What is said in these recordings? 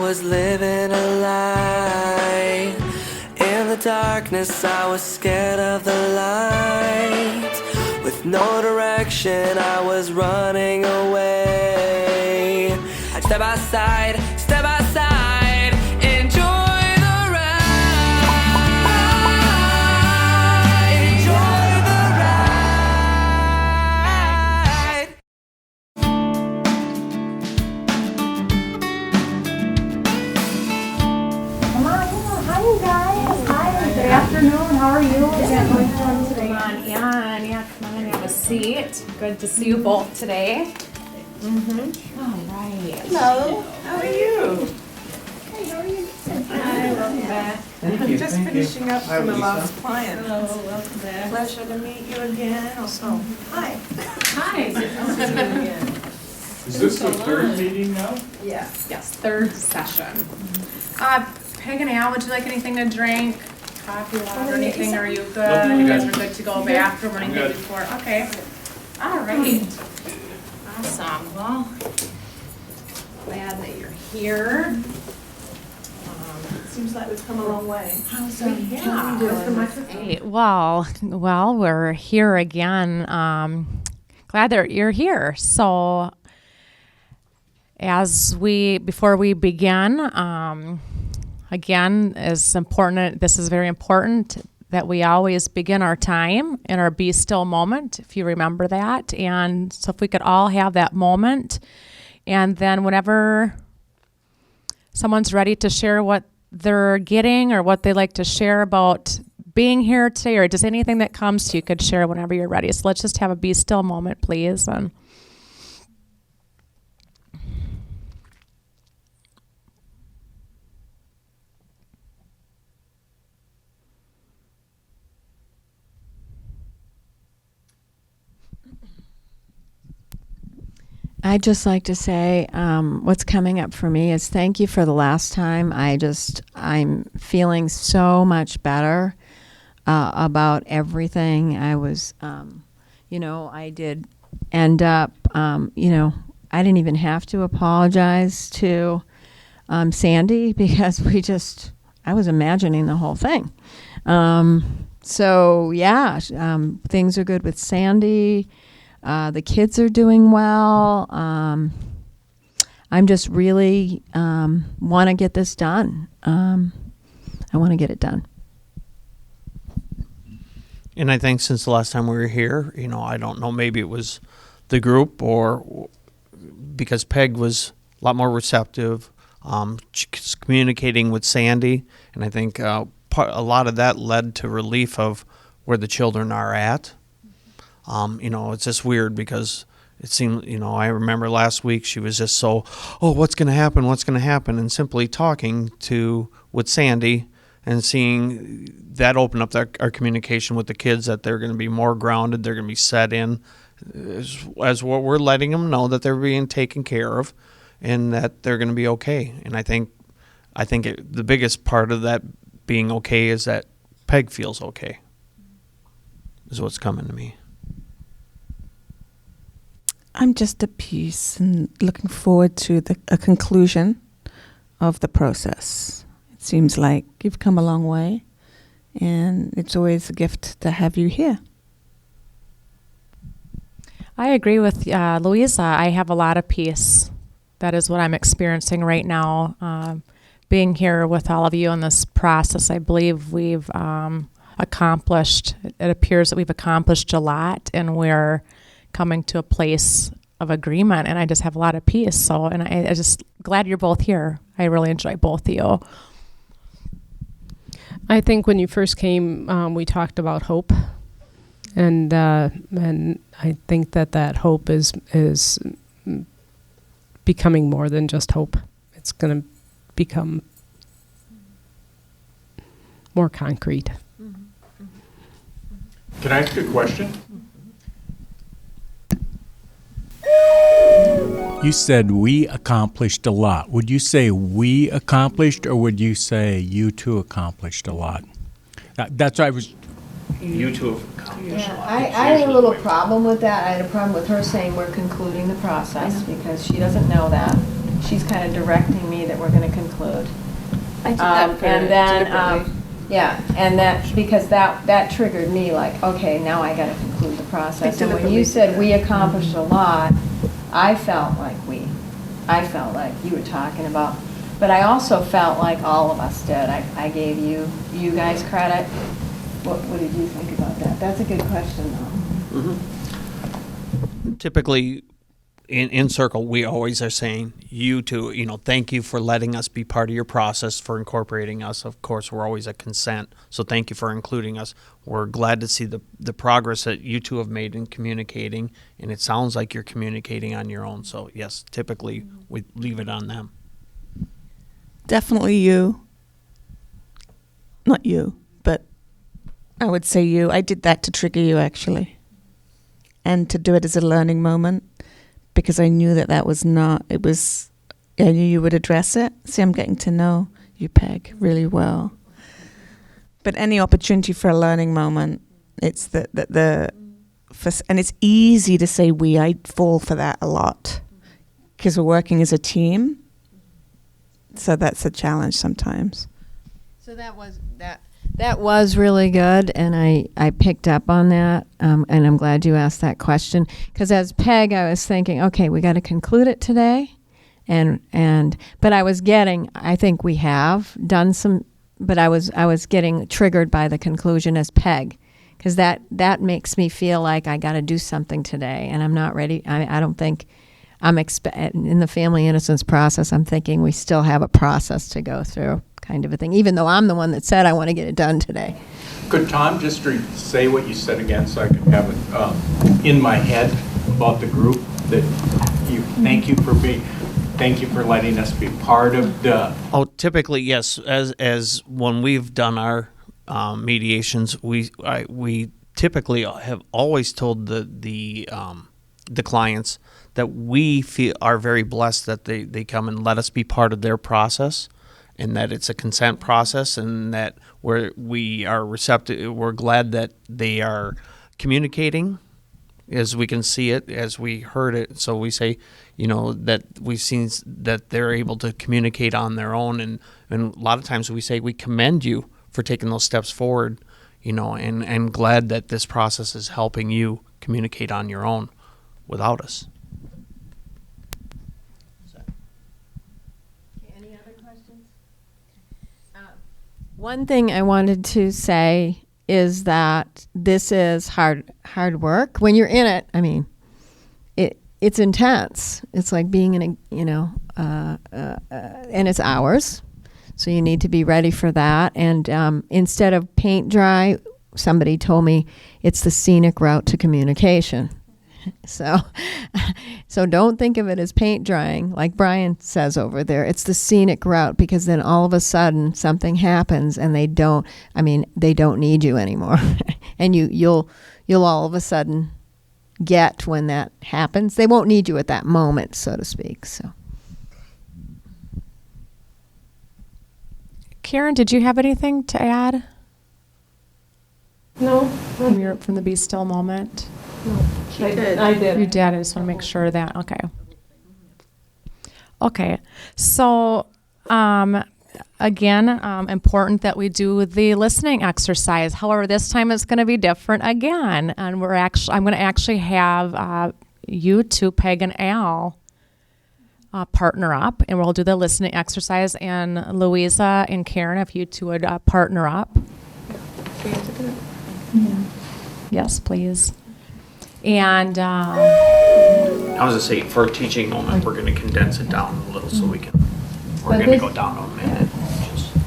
was living a lie. In the darkness, I was scared of the light. With no direction, I was running away. Step by side, enjoy the ride. Enjoy the ride. Come on, hi you guys. Hi, good afternoon. How are you? Come on in. Yeah, come on in, have a seat. Good to see you both today. All right. Hello, how are you? Hey, how are you? Hi, welcome back. Thank you. Just finishing up from a Lisa. lost client. Hello, welcome back. Pleasure to meet you again. Also, hi. Hi. Is this the third meeting now? Yeah. Yes, third session. Peg and Al, would you like anything to drink? Coffee, water, anything? Are you good? Nope, You I'm guys good. are good to go bathroom or I'm anything good. before? Okay. All right. Awesome. Well, glad that you're here. Seems like we've come a long way. How's Hey, well, we're here again. Glad that you're here. So, before we begin, again, is important. This is very important that we always begin our time in our be still moment, if you remember that. And so, if we could all have that moment, and then whenever someone's ready to share what they're getting or what they like to share about being here today, or just anything that comes to you, could share whenever you're ready. So let's just have a be still moment, please. And I'd just like to say what's coming up for me is thank you for the last time. I'm feeling so much better about everything. I was, I did end up, I didn't even have to apologize to Sandy because I was imagining the whole thing. Things are good with Sandy. The kids are doing well. I'm just really want to get this done. I want to get it done. And I think since the last time we were here, I don't know, maybe it was the group or because Peg was a lot more receptive, communicating with Sandy. And I think a lot of that led to relief of where the children are at. It's just weird because it seemed, I remember last week she was just so, what's going to happen? And simply talking with Sandy and seeing that open up our communication with the kids, that they're going to be more grounded, they're going to be set in as what we're letting them know that they're being taken care of and that they're going to be okay. And I think the biggest part of that being okay is that Peg feels okay, is what's coming to me. I'm just at peace and looking forward to a conclusion of the process. It seems like you've come a long way, and it's always a gift to have you here. I agree with Louisa. I have a lot of peace. That is what I'm experiencing right now. Being here with all of you in this process, I believe we've accomplished, it appears that we've accomplished a lot, and we're coming to a place of agreement, and I just have a lot of peace. So, and I just glad you're both here. I really enjoy both of you. I think when you first came, we talked about hope, and I think that hope is becoming more than just hope. It's going to become more concrete. Can I ask a question? You said we accomplished a lot. Would you say we accomplished, or would you say you two accomplished a lot? That's what I was. You two have accomplished a lot. I had a little problem with that. I had a problem with her saying we're concluding the process because she doesn't know that. she's kind of directing me that we're going to conclude. I took that And then, deliberately. yeah, and that, because that triggered me, like, okay, now I gotta conclude the process. And when you said we accomplished a lot, I felt like you were talking about, but I also felt like all of us did. I gave you guys credit. What did you think about that? That's a good question, though. Mm-hmm. Typically, in Circle, we always are saying, you two, thank you for letting us be part of your process, for incorporating us. Of course, we're always at consent, so thank you for including us. We're glad to see the progress that you two have made in communicating, and it sounds like you're communicating on your own. So, yes, typically, we leave it on them. Definitely you. Not you, but I would say you. I did that to trigger you, actually, and to do it as a learning moment. Because I knew that was not, I knew you would address it. See, I'm getting to know you, Peg, really well. But any opportunity for a learning moment, it's and it's easy to say we. I fall for that a lot because we're working as a team. So that's a challenge sometimes. So that was really good, and I picked up on that, and I'm glad you asked that question, because as Peg, I was thinking, okay, we got to conclude it today, but I think we have done some, but I was getting triggered by the conclusion as Peg, because that makes me feel like I got to do something today, and I'm not ready. I don't think I'm in the family innocence process. I'm thinking we still have a process to go through, kind of a thing, even though I'm the one that said I want to get it done today. Could Tom just say what you said again so I can have it in my head about the group? That thank you for letting us be part of the. Oh, typically, yes. As when we've done our mediations, we typically have always told the clients that we are very blessed that they come and let us be part of their process, and that it's a consent process, and that we are receptive. We're glad that they are communicating as we can see it, as we heard it. So we say, that we've seen that they're able to communicate on their own, and a lot of times we say we commend you for taking those steps forward, and glad that this process is helping you communicate on your own without us. Any other questions? One thing I wanted to say is that this is hard work. When you're in it, I mean, it's intense. It's like being in a, and it's hours. So you need to be ready for that. And instead of paint dry, somebody told me it's the scenic route to communication. So don't think of it as paint drying, like Brian says over there. It's the scenic route, because then all of a sudden something happens and they don't need you anymore. And you'll all of a sudden get when that happens. They won't need you at that moment, so to speak. So, Karen, did you have anything to add No, from the Be Still moment? I did. You did. I just want to make sure that. Okay. So, again, important that we do the listening exercise. However, this time it's going to be different again, and I'm going to actually have you two, Peg and Al, partner up, and we'll do the listening exercise. And Louisa and Karen, if you two would partner up. Yes, please. And I was gonna say, for a teaching moment, we're gonna condense it down a little so we're But gonna go down a minute.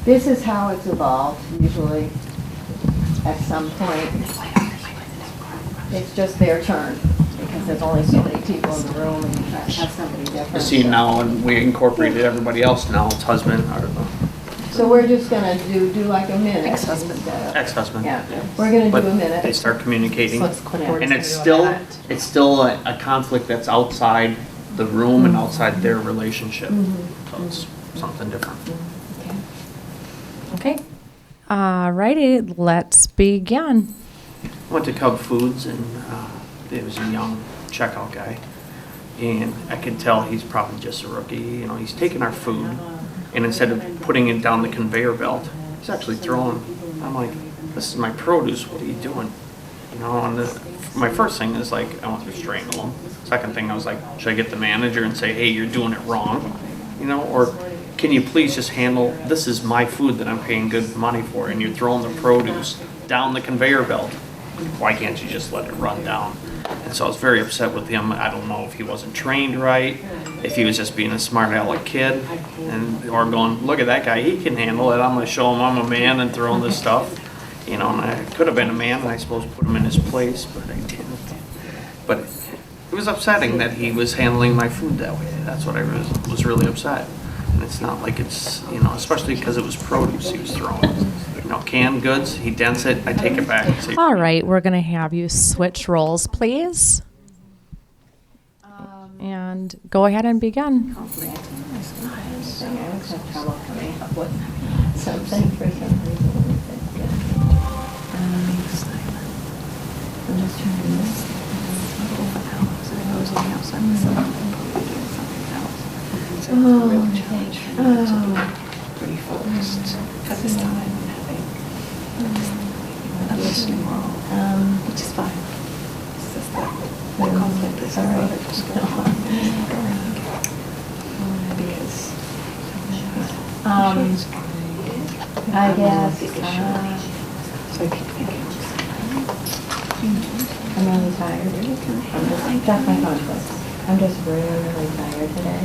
this is how it's evolved usually. At some point, it's just their turn, because there's only so many people in the room, and you have somebody different. See, now, and we incorporated everybody else now, it's husband, or So we're just gonna do like a minute. Ex-husband. ex-husband. Yeah, we're gonna But do a minute. they start communicating, Yeah. and it's still a conflict that's outside the room and outside their relationship. So it's something different. okay. Righty, let's begin. I went to Cub Foods, and there was a young checkout guy, and I could tell he's probably just a rookie. You know, he's taking our food, and instead of putting it down the conveyor belt, he's actually throwing. I'm like, this is my produce. What are you doing? You know, and my first thing is like, I want to strangle him. Second thing, I was like, should I get the manager and say, hey, you're doing it wrong? You know, or can you please just handle, this is my food that I'm paying good money for, and you're throwing the produce down the conveyor belt. Why can't you just let it run down? And so I was very upset with him. I don't know if he wasn't trained right, if he was just being a smart aleck kid, or going, look at that guy, he can handle it. I'm going to show him I'm a man and throwing this stuff. You know, and I could have been a man, and I suppose put him in his place, but I didn't. But it was upsetting that he was handling my food that way. That's what I was really upset. And it's not like it's, you know, especially because it was produce he was throwing. You know, canned goods, he dents it, I take it back. And say, All right, we're going to have you switch roles, please. And go ahead and begin. Something for some reason. I'm just trying to miss. Pretty focused at this time and having a listening role, which is fine. It's just that the conflict is already just going on. I guess. So keep thinking. I'm really tired. That's my conflict. I'm just really tired today.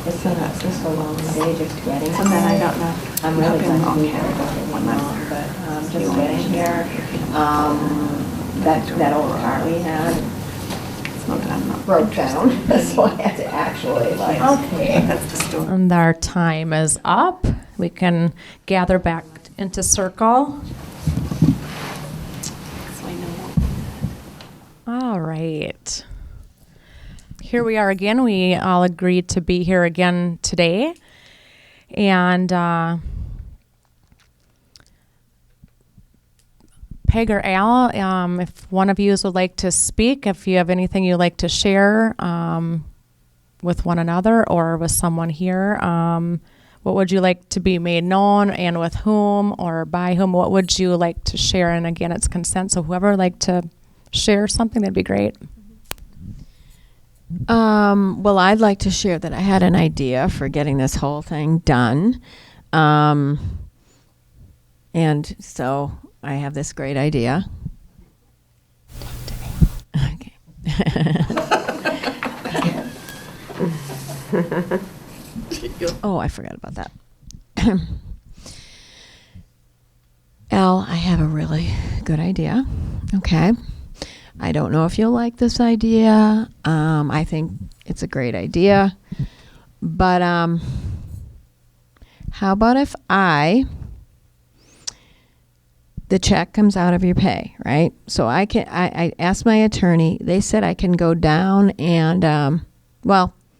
It's just a long day just getting And then I don't know. I'm really I've been glad to be on here, camera but just You getting here. That old car we had It's not that I'm not broke down, so I had to actually okay. That's the story. And our time is up. We can gather back into circle. So I know. All right. Here we are again. We all agreed to be here again today. And Peg or Al, if one of you would like to speak, if you have anything you'd like to share with one another or with someone here, what would you like to be made known, and with whom or by whom? What would you like to share? And again, it's consent, so whoever would like to share something, that'd be great. Well, I'd like to share that I had an idea for getting this whole thing done. And so I have this great idea. Okay. Oh, I forgot about that. Al, I have a really good idea. Okay. I don't know if you'll like this idea. I think it's a great idea. But how about if the check comes out of your pay, right? So I asked my attorney. They said I can go down and,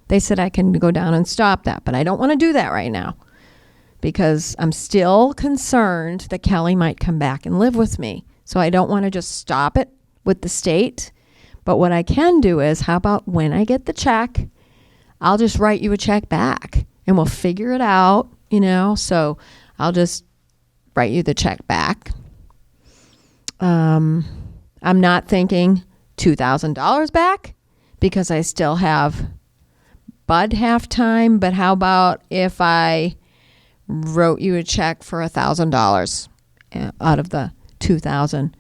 they said I can go down and stop that. But I don't want to do that right now because I'm still concerned that Kelly might come back and live with me. So I don't want to just stop it with the state. But what I can do is, how about when I get the check, I'll just write you a check back and we'll figure it out, so I'll just write you the check back. I'm not thinking $2,000 back because I still have Bud half time, but how about if I wrote you a check for $1,000 out of the $2,000?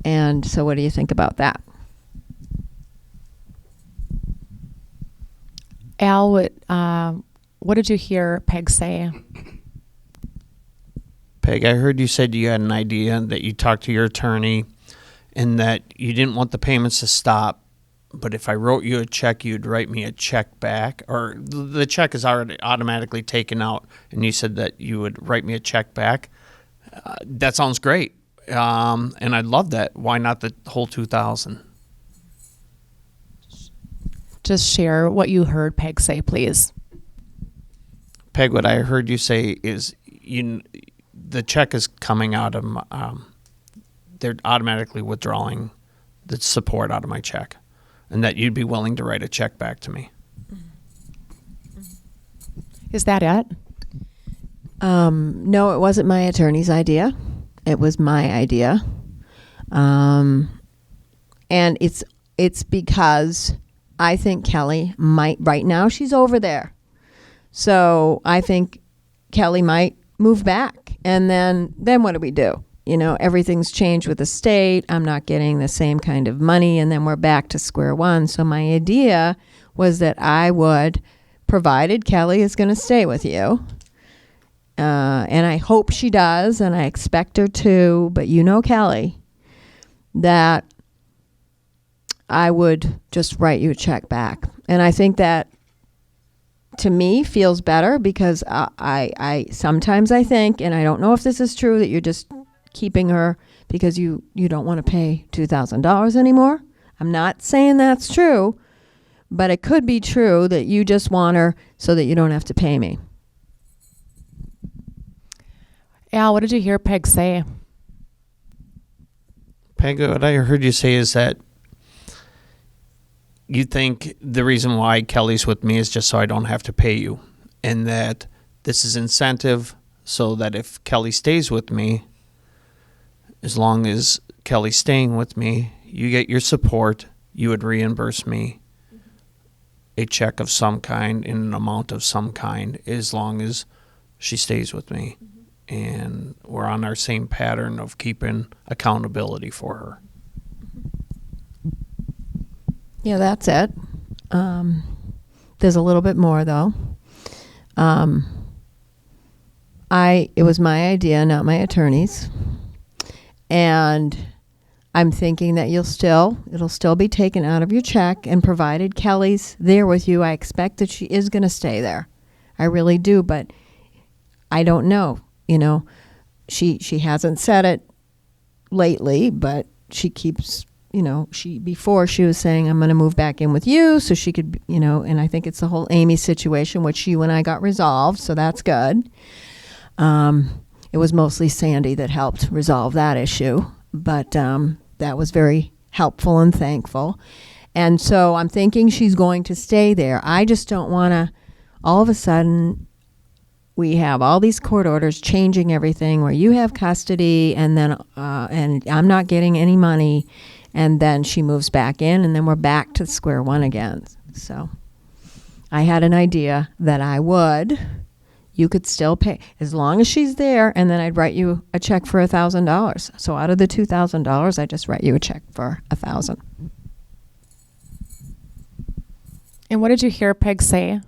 And so what do you think about that? Al, what did you hear Peg say? Peg, I heard you said you had an idea, that you talked to your attorney, and that you didn't want the payments to stop, but if I wrote you a check, you'd write me a check back, or the check is already automatically taken out, and you said that you would write me a check back. That sounds great. And I'd love that. Why not the whole 2,000? Just share what you heard Peg say, please. Peg, what I heard you say is the check is coming out of they're automatically withdrawing the support out of my check. and that you'd be willing to write a check back to me. Is that it? No, it wasn't my attorney's idea. It was my idea. And it's because I think Kelly might, right now she's over there. So I think Kelly might move back. And then what do we do? You know, everything's changed with the state. I'm not getting the same kind of money. And then we're back to square one. So my idea was that I would, provided Kelly is going to stay with you, and I hope she does, and I expect her to, but you know Kelly, that I would just write you a check back. And I think that, to me, feels better because I sometimes I think, and I don't know if this is true, that you're just keeping her because you don't want to pay $2,000 anymore. I'm not saying that's true, but it could be true that you just want her so that you don't have to pay me. Al, what did you hear Peg say? Peg, what I heard you say is that you think the reason why Kelly's with me is just so I don't have to pay you, and that this is incentive so that if Kelly stays with me, as long as Kelly's staying with me, you get your support, you would reimburse me a check of some kind in an amount of some kind as long as she stays with me. And we're on our same pattern of keeping accountability for her. Yeah, that's it. There's a little bit more, though. It was my idea, not my attorney's. And I'm thinking that it'll still be taken out of your check, and provided Kelly's there with you, I expect that she is going to stay there. I really do, but I don't know. You know, she hasn't said it lately, but she keeps, before she was saying, I'm going to move back in with you so she could, and I think it's the whole Amy situation, which you and I got resolved, so that's good. It was mostly Sandy that helped resolve that issue, but that was very helpful and thankful. And so I'm thinking she's going to stay there. I just don't want to, all of a sudden, we have all these court orders changing everything where you have custody and then and I'm not getting any money, and then she moves back in, and then we're back to square one again. So I had an idea that you could still pay as long as she's there, and then I'd write you a check for $1,000. So out of the $2,000, I just write you a check for $1,000. And what did you hear Peg say?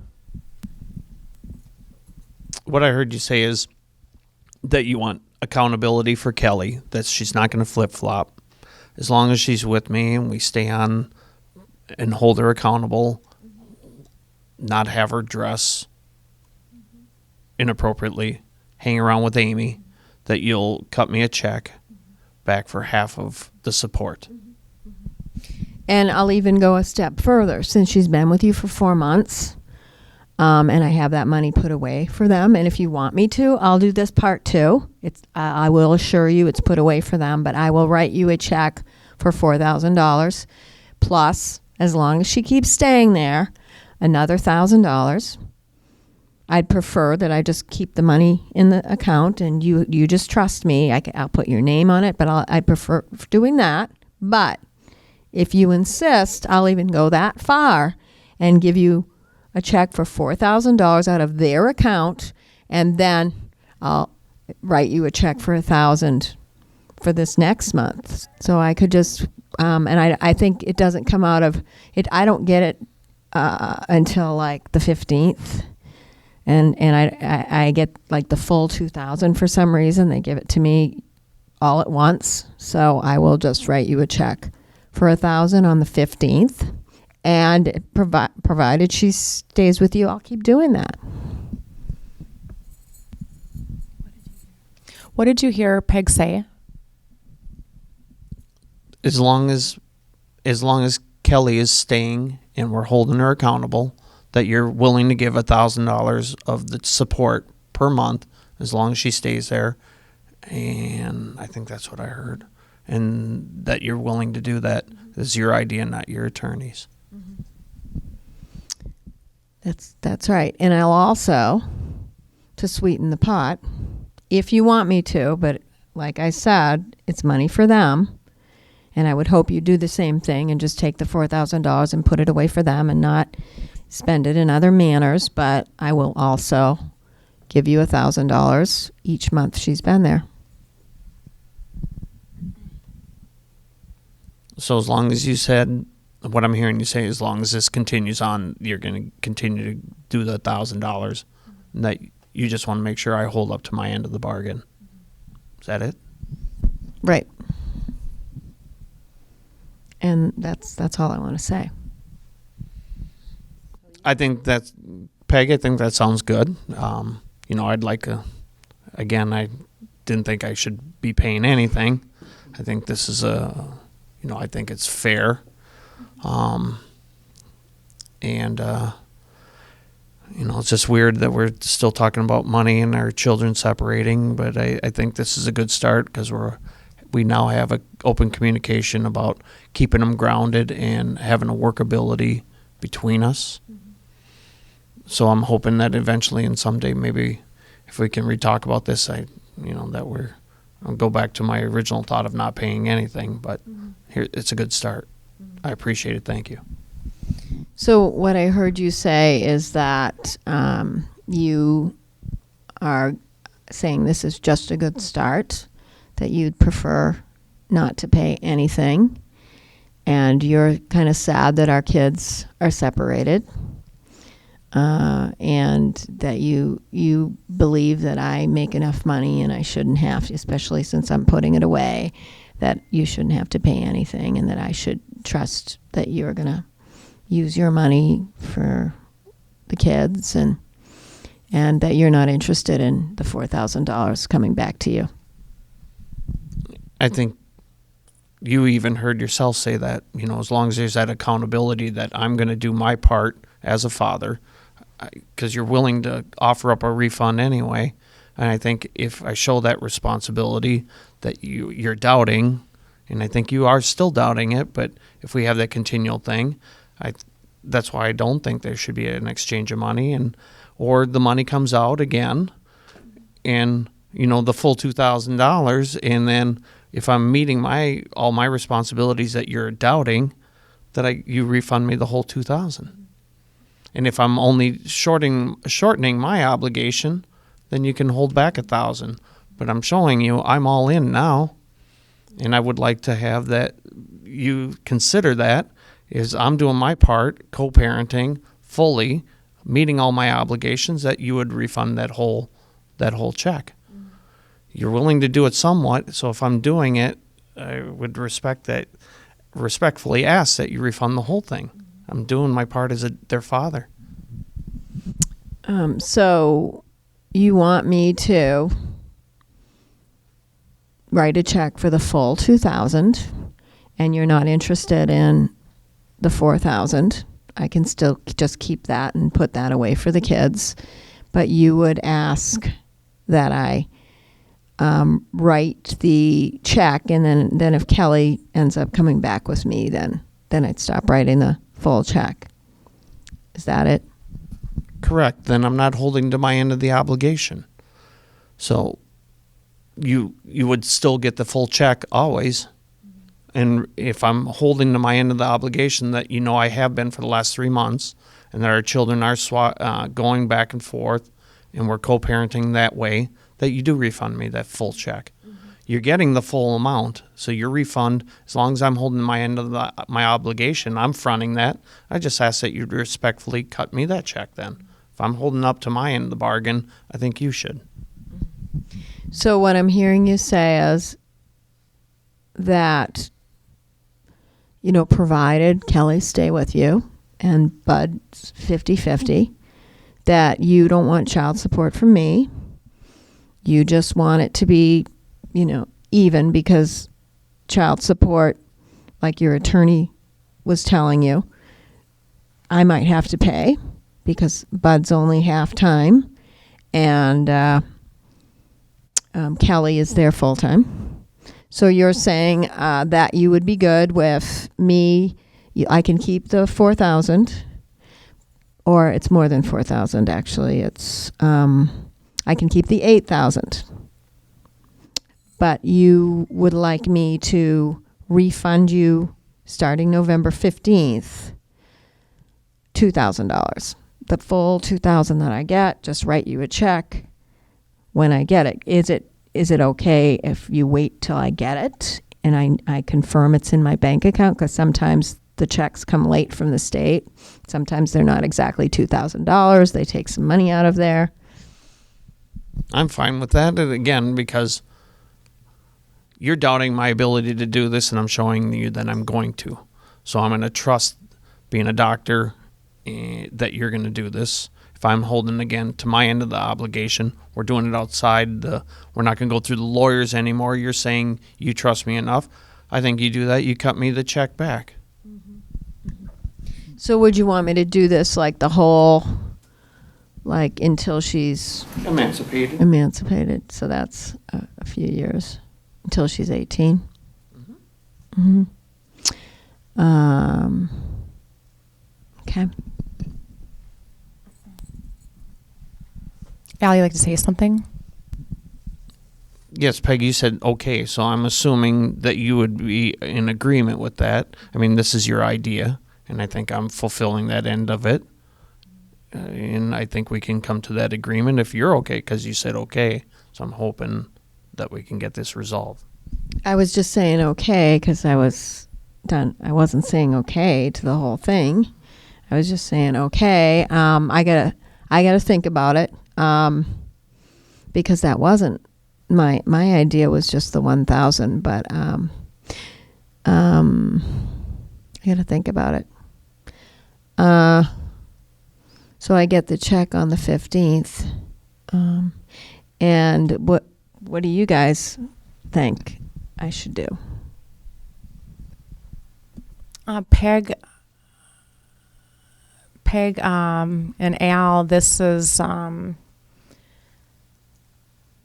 What I heard you say is that you want accountability for Kelly, that she's not going to flip-flop. As long as she's with me and we stay on and hold her accountable, not have her dress inappropriately, hang around with Amy, that you'll cut me a check back for half of the support. And I'll even go a step further. Since she's been with you for 4 months, and I have that money put away for them, and if you want me to, I'll do this part too. I will assure you it's put away for them, but I will write you a check for $4,000 plus, as long as she keeps staying there, another $1,000. I'd prefer that I just keep the money in the account and you just trust me. I'll put your name on it, but I prefer doing that. But if you insist, I'll even go that far and give you a check for $4,000 out of their account, and then I'll write you a check for $1,000 for this next month. So I could just, and I think it doesn't come out of it. I don't get it until like the 15th. And I get like the full $2,000 for some reason. They give it to me all at once. So I will just write you a check for $1,000 on the 15th. And provided she stays with you, I'll keep doing that. What did you hear Peg say? As long as Kelly is staying and we're holding her accountable, that you're willing to give $1,000 of the support per month as long as she stays there. And I think that's what I heard. And that you're willing to do that. This is your idea, not your attorney's. That's right. And I'll also, to sweeten the pot, if you want me to, but like I said, it's money for them. And I would hope you do the same thing and just take the $4,000 and put it away for them and not spend it in other manners. But I will also give you $1,000 each month she's been there. So as long as you said, what I'm hearing you say, as long as this continues on, you're going to continue to do the $1,000, and that you just want to make sure I hold up to my end of the bargain. Is that it? Right. And that's all I want to say. I think that's, Peg, I think that sounds good. I'd like again, I didn't think I should be paying anything. I think this is I think it's fair. It's just weird that we're still talking about money and our children separating, but I think this is a good start because we now have an open communication about keeping them grounded and having a workability between us. So I'm hoping that eventually and someday maybe if we can re-talk about this, I'll go back to my original thought of not paying anything, but here it's a good start. I appreciate it. Thank you. So what I heard you say is that you are saying this is just a good start, that you'd prefer not to pay anything, and you're kind of sad that our kids are separated, and that you believe that I make enough money and I shouldn't have to, especially since I'm putting it away, that you shouldn't have to pay anything, and that I should trust that you're going to use your money for the kids, and that you're not interested in the $4,000 coming back to you. I think you even heard yourself say that, as long as there's that accountability that I'm going to do my part as a father, because you're willing to offer up a refund anyway. And I think if I show that responsibility that you're doubting, and I think you are still doubting it, but if we have that continual thing, that's why I don't think there should be an exchange of money, or the money comes out again, and the full $2,000, and then if I'm meeting all my responsibilities that you're doubting, that you refund me the whole $2,000. And if I'm only shortening my obligation, then you can hold back $1,000. But I'm showing you I'm all in now, and I would like to have that you consider that is I'm doing my part, co-parenting fully, meeting all my obligations, that you would refund that whole check. Mm-hmm. You're willing to do it somewhat, so if I'm doing it, I would respectfully ask that you refund the whole thing. Mm-hmm. I'm doing my part as their father. So you want me to write a check for the full $2,000, and you're not interested in the $4,000. I can still just keep that and put that away for the kids, but you would ask that I write the check, and then if Kelly ends up coming back with me, then I'd stop writing the full check. Is that it? Correct. Then I'm not holding to my end of the obligation. So you would still get the full check always. And if I'm holding to my end of the obligation that I have been for the last 3 months, and that our children are going back and forth, and we're co-parenting that way, that you do refund me that full check. Mm-hmm. You're getting the full amount, so your refund, as long as I'm holding my end of my obligation, I'm fronting that. I just ask that you respectfully cut me that check then. If I'm holding up to my end of the bargain, I think you should. So what I'm hearing you say is that, provided Kelly stay with you and Bud's 50-50, that you don't want child support from me. You just want it to be, even, because child support, like your attorney was telling you, I might have to pay because Bud's only half time, and Kelly is there full time. So you're saying that you would be good with me I can keep the 4,000, or it's more than 4,000 actually. It's I can keep the 8,000. But you would like me to refund you starting November 15th, $2,000. The full $2,000 that I get, just write you a check when I get it. Is it okay if you wait till I get it and I confirm it's in my bank account? Because sometimes the checks come late from the state. Sometimes they're not exactly $2,000. They take some money out of there. I'm fine with that. And again, because you're doubting my ability to do this, and I'm showing you that I'm going to. So I'm going to trust, being a doctor, that you're going to do this. If I'm holding, again, to my end of the obligation, we're doing it outside. We're not going to go through the lawyers anymore. You're saying you trust me enough. I think you do that. You cut me the check back. So would you want me to do this like the whole, like until she's emancipated? So that's a few years, until she's 18. Okay. Al, you like to say something? Yes, Peg, you said okay, so I'm assuming that you would be in agreement with that. I mean, this is your idea, and I think I'm fulfilling that end of it. And I think we can come to that agreement if you're okay, because you said okay. So I'm hoping that we can get this resolved. I was just saying okay because I was done. I wasn't saying okay to the whole thing. I was just saying okay. I gotta think about it because that wasn't my idea. Was just the 1,000, but I gotta think about it. So I get the check on the 15th, and what do you guys think I should do? Peg, and Al, this is,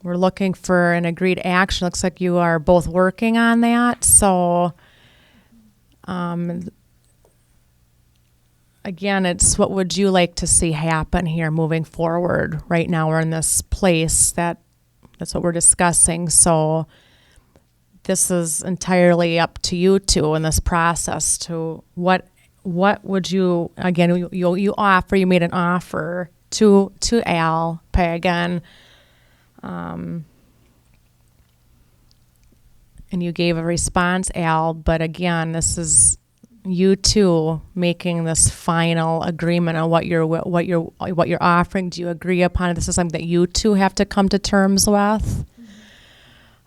we're looking for an agreed action. Looks like you are both working on that. So, again, it's what would you like to see happen here moving forward? Right now we're in this place that's what we're discussing. So this is entirely up to you two in this process to what would you, again, you made an offer to Al, Peg, and you gave a response, Al, but again, this is you two making this final agreement on what you're offering. Do you agree upon it? This is something that you two have to come to terms with.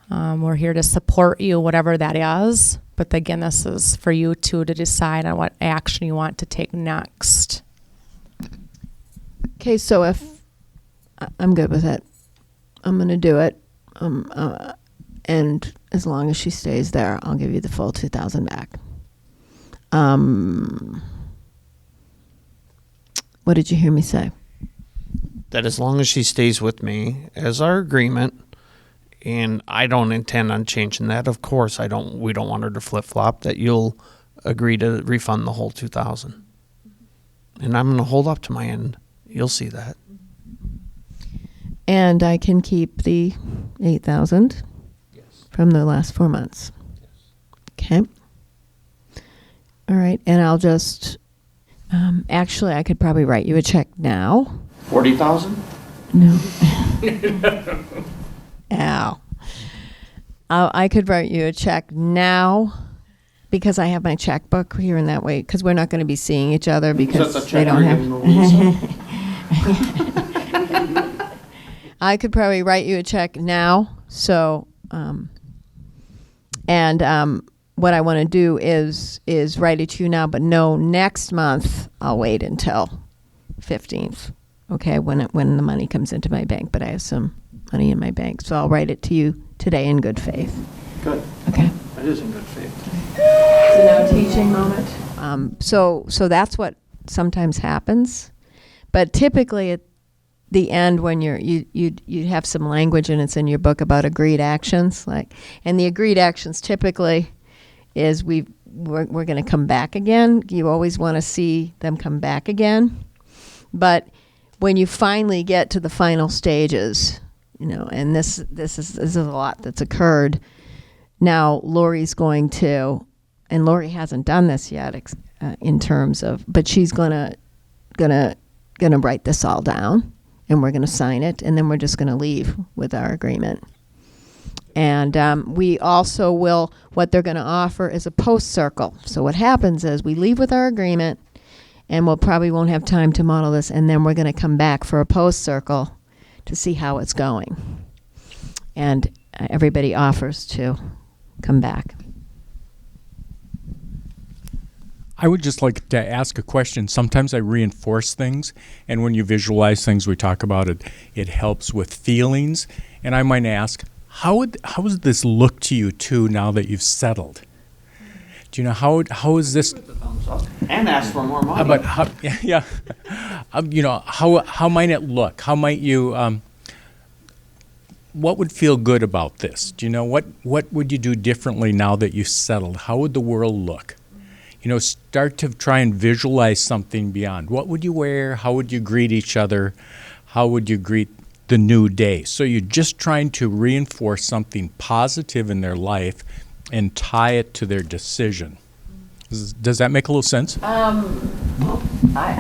We're here to support you, whatever that is. But again, this is for you two to decide on what action you want to take next. Okay, so if I'm good with it, I'm going to do it. And as long as she stays there, I'll give you the full 2,000 back. What did you hear me say? That as long as she stays with me as our agreement, and I don't intend on changing that. Of course, we don't want her to flip-flop, that you'll agree to refund the whole 2,000. And I'm going to hold up to my end. You'll see that. And I can keep the 8,000 from the last 4 months. Okay. All right. And I'll just, actually, I could probably write you a check now. 40,000? No. Ow. I could write you a check now because I have my checkbook here in that way, because we're not going to be seeing each other because they don't have. I could probably write you a check now. So, what I want to do is write it to you now, but no, next month I'll wait until 15th. Okay, when the money comes into my bank, but I have some money in my bank, so I'll write it to you today in good faith. Good. Okay. That is in good faith. So now teaching moment. So that's what sometimes happens, but typically at the end when you have some language and it's in your book about agreed actions, and the agreed actions typically is we we're going to come back again. You always want to see them come back again. But when you finally get to the final stages, and this is a lot that's occurred. Now Lori's going to, and Lori hasn't done this yet in terms of, but she's gonna write this all down, and we're gonna sign it, and then we're just gonna leave with our agreement. And we also will, what they're going to offer is a post circle. So what happens is we leave with our agreement, and we'll probably won't have time to model this, and then we're going to come back for a post circle to see how it's going. And everybody offers to come back. I would just like to ask a question. Sometimes I reinforce things, and when you visualize things, we talk about it, it helps with feelings. And I might ask, how does this look to you too now that you've settled? Do you know how is this? And ask for more money. But how, yeah, how might it look? How might you? What would feel good about this? Do you know what would you do differently now that you've settled? How would the world look? Start to try and visualize something beyond. What would you wear? How would you greet each other? How would you greet the new day? So you're just trying to reinforce something positive in their life and tie it to their decision. Does that make a little sense? I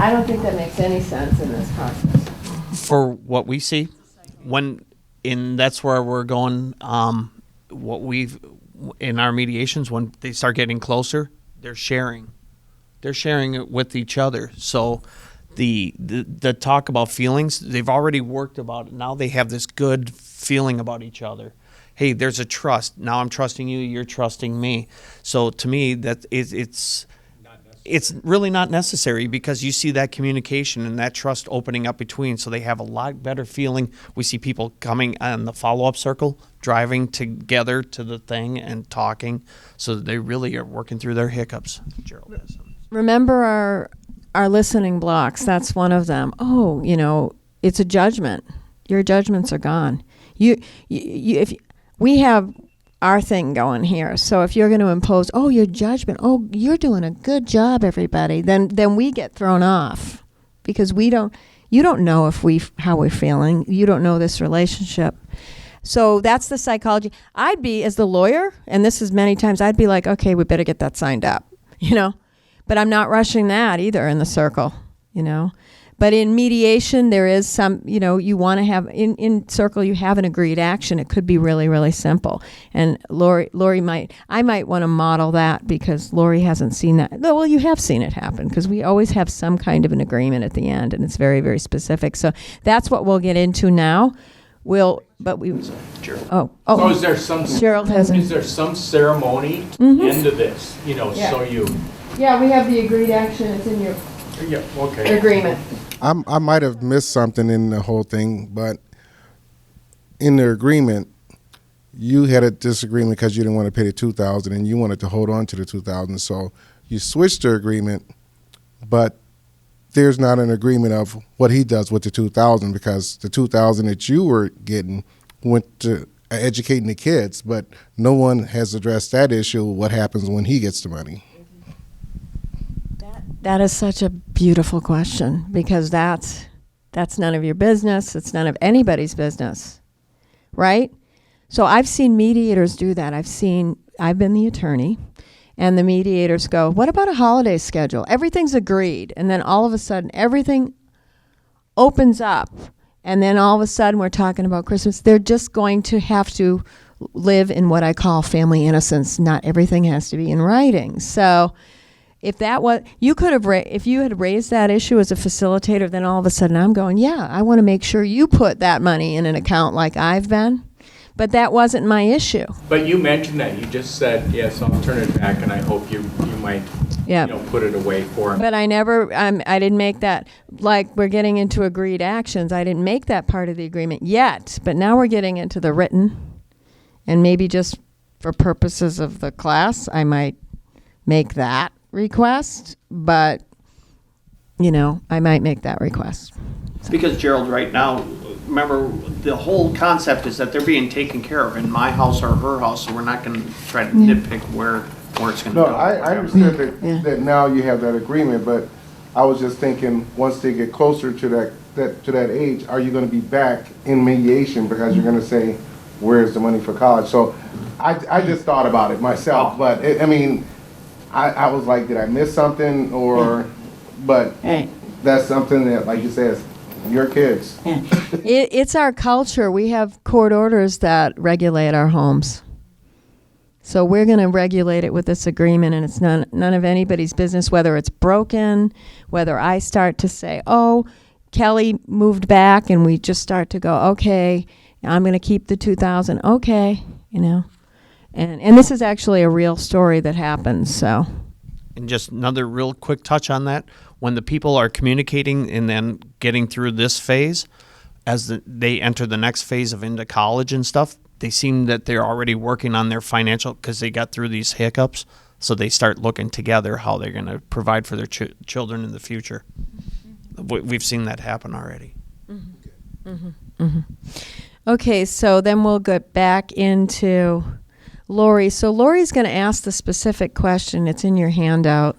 don't think that makes any sense in this process. For what we see, that's where we're going. What we've in our mediations, when they start getting closer, they're sharing it with each other. So the talk about feelings, they've already worked about it. Now they have this good feeling about each other. Hey, there's a trust. Now I'm trusting you, you're trusting me. So to me, that it's really not necessary, because you see that communication and that trust opening up between, so they have a lot better feeling. We see people coming on the follow-up circle, driving together to the thing and talking, so that they really are working through their hiccups. Gerald has some. Remember our listening blocks. That's one of them. Oh, it's a judgment. Your judgments are gone. If we have our thing going here, so if you're going to impose, your judgment, you're doing a good job, everybody, then we get thrown off, because you don't know how we're feeling. You don't know this relationship. So that's the psychology. I'd be, as the lawyer, and this is many times, I'd be like, okay, we better get that signed up, but I'm not rushing that either in the circle, But in mediation, there is some, you want to have, in circle, you have an agreed action. It could be really, really simple. And Lori I might want to model that, because Lori hasn't seen that. Well, you have seen it happen, because we always have some kind of an agreement at the end, and it's very, very specific. So that's what we'll get into now. So is there some Gerald has is there some ceremony into this? Yeah. So you. Yeah, we have the agreed action. It's in your agreement. I might have missed something in the whole thing, but in the agreement, you had a disagreement because you didn't want to pay the $2,000 and you wanted to hold on to the $2,000. So you switched the agreement, but there's not an agreement of what he does with the $2,000, because the $2,000 that you were getting went to educating the kids, but no one has addressed that issue. What happens when he gets the money? That is such a beautiful question, because that's none of your business. It's none of anybody's business, right? So I've seen mediators do that. I've been the attorney, and the mediators go, what about a holiday schedule? Everything's agreed, and then all of a sudden everything opens up, and then all of a sudden we're talking about Christmas. They're just going to have to live in what I call family innocence. Not everything has to be in writing. So if if you had raised that issue as a facilitator, then all of a sudden I'm going, yeah, I want to make sure you put that money in an account like I've been. But that wasn't my issue. But you mentioned that. You just said, yes, I'll turn it back, and I hope you might put it away for him. But I didn't make that, like we're getting into agreed actions. I didn't make that part of the agreement yet. But now we're getting into the written, and maybe just for purposes of the class, I might make that request, but I might make that request. Because Gerald, right now, remember, the whole concept is that they're being taken care of in my house or her house, so we're not going to try to nitpick where where it's going to No, go. I understood that, Yeah. that now you have that agreement, but I was just thinking, once they get closer to that age, are you gonna be back in mediation because you're gonna say, where's the money for college? So I just thought about it myself, but I was like, did I miss something or, but Right. that's something that, like you said, your kids. It's our culture. We have court orders that regulate our homes. So we're going to regulate it with this agreement, and it's none of anybody's business whether it's broken, whether I start to say, oh, Kelly moved back, and we just start to go, okay, I'm going to keep the 2,000. Okay, you know. And this is actually a real story that happens, so. And just another real quick touch on that. When the people are communicating and then getting through this phase, as they enter the next phase of into college and stuff, they seem that they're already working on their financial because they got through these hiccups. So they start looking together how they're going to provide for their children in the future. We've seen that happen already. Okay, so then we'll get back into Lori. So Lori's going to ask the specific question. It's in your handout.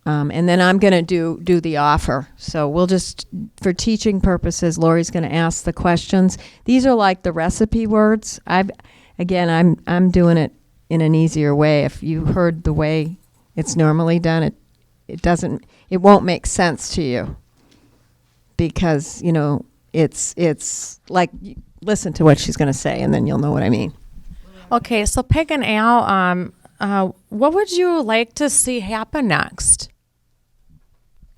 And then I'm going to do the offer. So we'll just, for teaching purposes, Lori's going to ask the questions. These are like the recipe words. I'm doing it in an easier way. If you heard the way it's normally done, it won't make sense to you because, you know, it's like, listen to what she's going to say and then you'll know what I mean. Okay, so Peg and Al, what would you like to see happen next?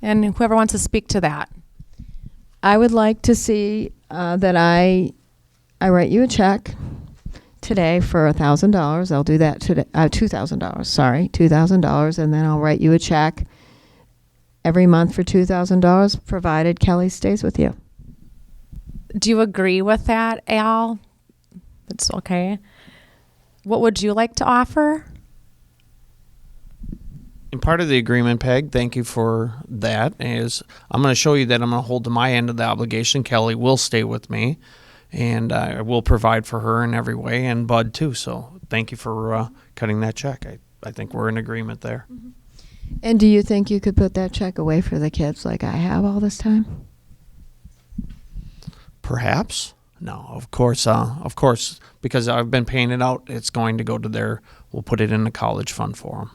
And whoever wants to speak to that. I would like to see that I write you a check today for $1,000. I'll do that today. $2,000. Sorry, $2,000, and then I'll write you a check every month for $2,000, provided Kelly stays with you. Do you agree with that, Al? That's okay. What would you like to offer? And part of the agreement, Peg, thank you for that, is I'm going to show you that I'm going to hold to my end of the obligation. Kelly will stay with me, and I will provide for her in every way, and Bud too. So thank you for cutting that check. I think we're in agreement there. Mm-hmm. And do you think you could put that check away for the kids like I have all this time? Perhaps. No, of course, because I've been paying it out, it's going to go to we'll put it in the college fund for them.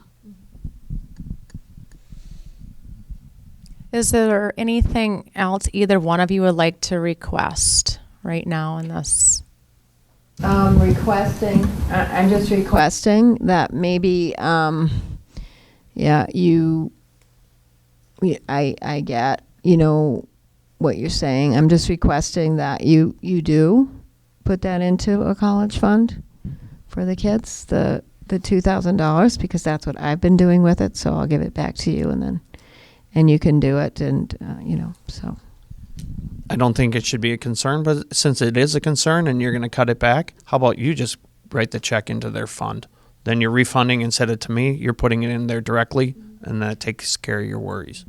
Is there anything else either one of you would like to request right now in this? I'm just requesting that maybe, I get, you know, what you're saying. I'm just requesting that you do put that into a college fund for the kids, the $2,000, because that's what I've been doing with it. So I'll give it back to you, and you can do it, and so. I don't think it should be a concern, but since it is a concern and you're going to cut it back, how about you just write the check into their fund? Then you're refunding and send it to me. You're putting it in there directly, and that takes care of your worries.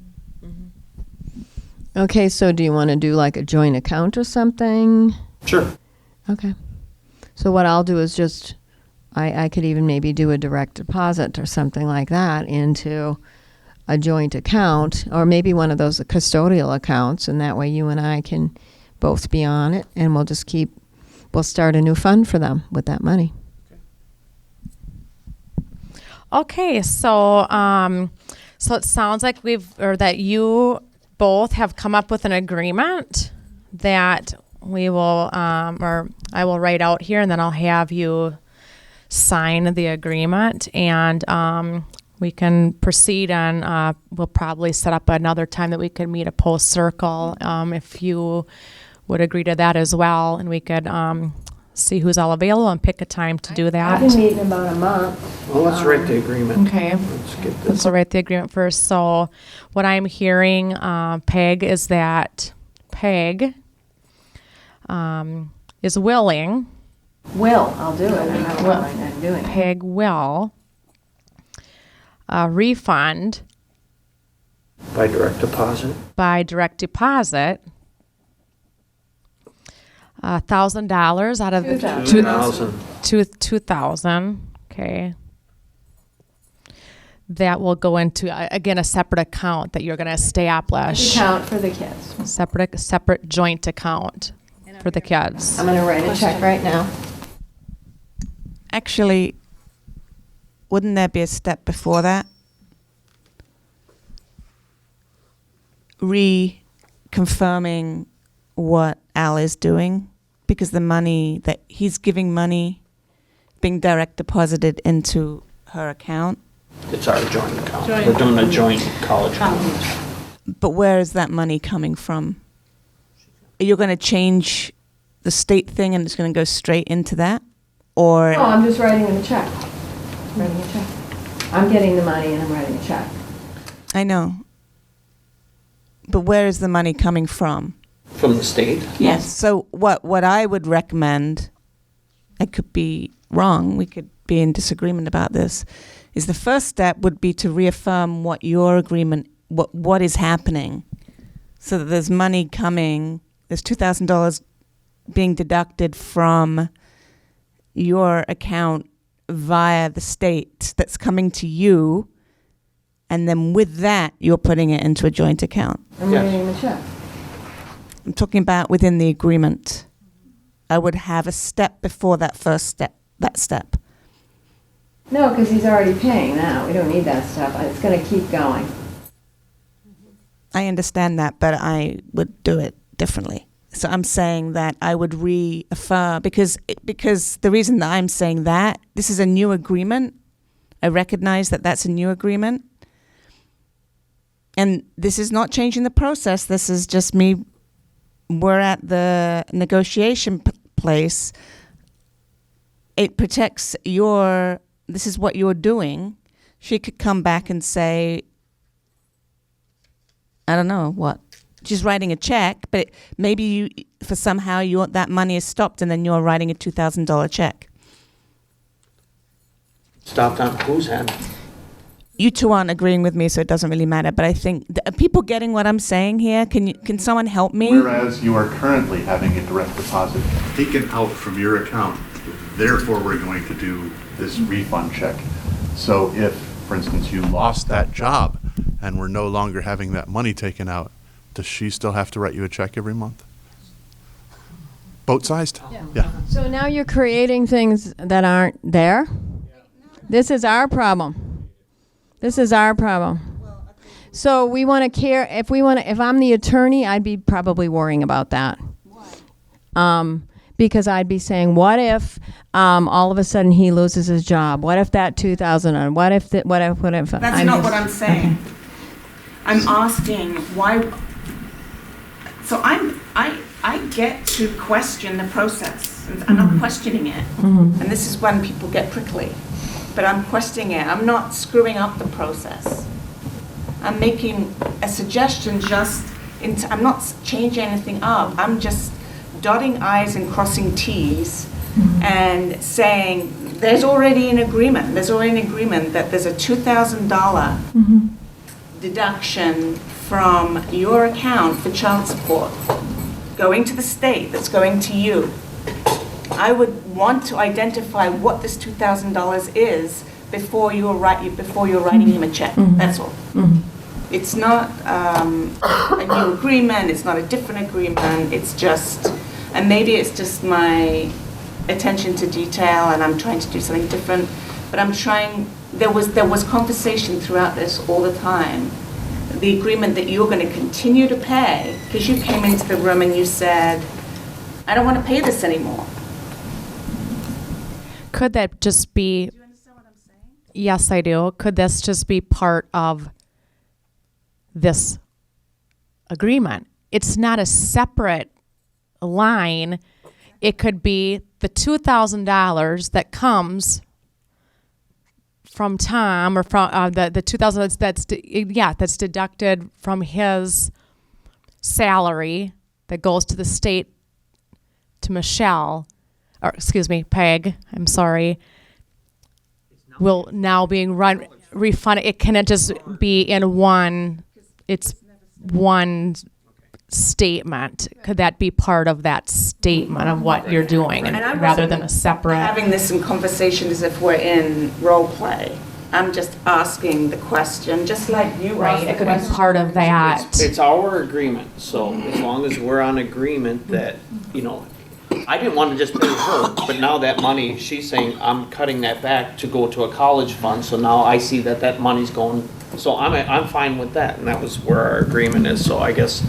Okay, so do you want to do like a joint account or something? Sure. Okay. So what I'll do is just, I could even maybe do a direct deposit or something like that into a joint account, or maybe one of those custodial accounts, and that way you and I can both be on it, and we'll start a new fund for them with that money. Okay, so so it sounds like that you both have come up with an agreement that we will, or I will write out here, and then I'll have you sign the agreement, and we can proceed, and we'll probably set up another time that we could meet a post circle, if you would agree to that as well, and we could see who's all available and pick a time to do that. I've been meeting about a month. Well, let's write the agreement. Okay. Let's get this. Let's write the agreement first. So what I'm hearing, Peg, is that Peg is willing. I'll do it. I don't mind I'm doing it. Peg will refund By direct deposit. $1,000 out of the $2,000. $2,000. Okay. that will go into, again, a separate account that you're going to establish. Account for the kids. Separate joint account for the kids. I'm going to write a check right now. Actually, wouldn't there be a step before that? Reconfirming what Al is doing, because the money that he's giving money being direct deposited into her account. It's our joint account. We're doing a joint college account. But where is that money coming from? You're going to change the state thing and it's going to go straight into that? Or No, I'm just writing him a check. Writing a check. I'm getting the money and I'm writing a check. I know. But where is the money coming from? From the state? Yes. So what I would recommend, I could be wrong, we could be in disagreement about this, is the first step would be to reaffirm what your agreement, what is happening, so that there's money coming, there's $2,000 being deducted from your account via the state that's coming to you, and then with that, you're putting it into a joint account. I'm writing the check. I'm talking about within the agreement. I would have a step before that first step, that step. No, because he's already paying now. We don't need that stuff. It's going to keep going. I understand that, but I would do it differently. So I'm saying that I would reaffirm, because the reason that I'm saying that, this is a new agreement. I recognize that that's a new agreement. And this is not changing the process. This is just me. We're at the negotiation place. It protects this is what you're doing. She could come back and say, I don't know what. She's writing a check, but maybe that money is stopped and then you're writing a $2,000 check. Stopped on whose hand? You two aren't agreeing with me, so it doesn't really matter. But I think, are people getting what I'm saying here? Can someone help me? Whereas you are currently having a direct deposit taken out from your account, therefore we're going to do this refund check. So if, for instance, you lost that job and we're no longer having that money taken out, does she still have to write you a check every month? Boat-sized? Yeah. So now you're creating things that aren't there? This is our problem. This is our problem. So we want to care. If I'm the attorney, I'd be probably worrying about that. Because I'd be saying, what if all of a sudden he loses his job? What if that $2,000? What if? That's not what I'm saying. Okay. I'm asking why. So I get to question the process. I'm not questioning it, and this is when people get prickly. But I'm questioning it. I'm not screwing up the process. I'm making a suggestion I'm not changing anything up. I'm just dotting I's and crossing T's and saying there's already an agreement. There's already an agreement that there's a $2,000 deduction from your account for child support going to the state that's going to you. I would want to identify what this $2,000 is before you're writing him a check. That's all. It's not a new agreement. It's not a different agreement. It's just, and maybe it's just my attention to detail, and I'm trying to do something different. But I'm trying. There was conversation throughout this all the time. The agreement that you're going to continue to pay, because you came into the room and you said, I don't want to pay this anymore. Could that just be... Do you understand what I'm saying? Yes, I do. Could this just be part of this agreement? It's not a separate line. It could be the $2,000 that comes from Tom, or from the $2,000 that's deducted from his salary that goes to the state, to Michelle, or excuse me, Peg, I'm sorry, will now being refunded. It cannot just be in one statement. Could that be part of that statement of what you're doing, and rather than a separate? Having this in conversation as if we're in role play. I'm just asking the question, just like you Right, asked the it could be question. part of that. It's our agreement, so as long as we're on agreement that, you know, I didn't want to just pay her, but now that money, she's saying, I'm cutting that back to go to a college fund, so now I see that that money's going, so I'm fine with that, and that was where our agreement is, so I guess,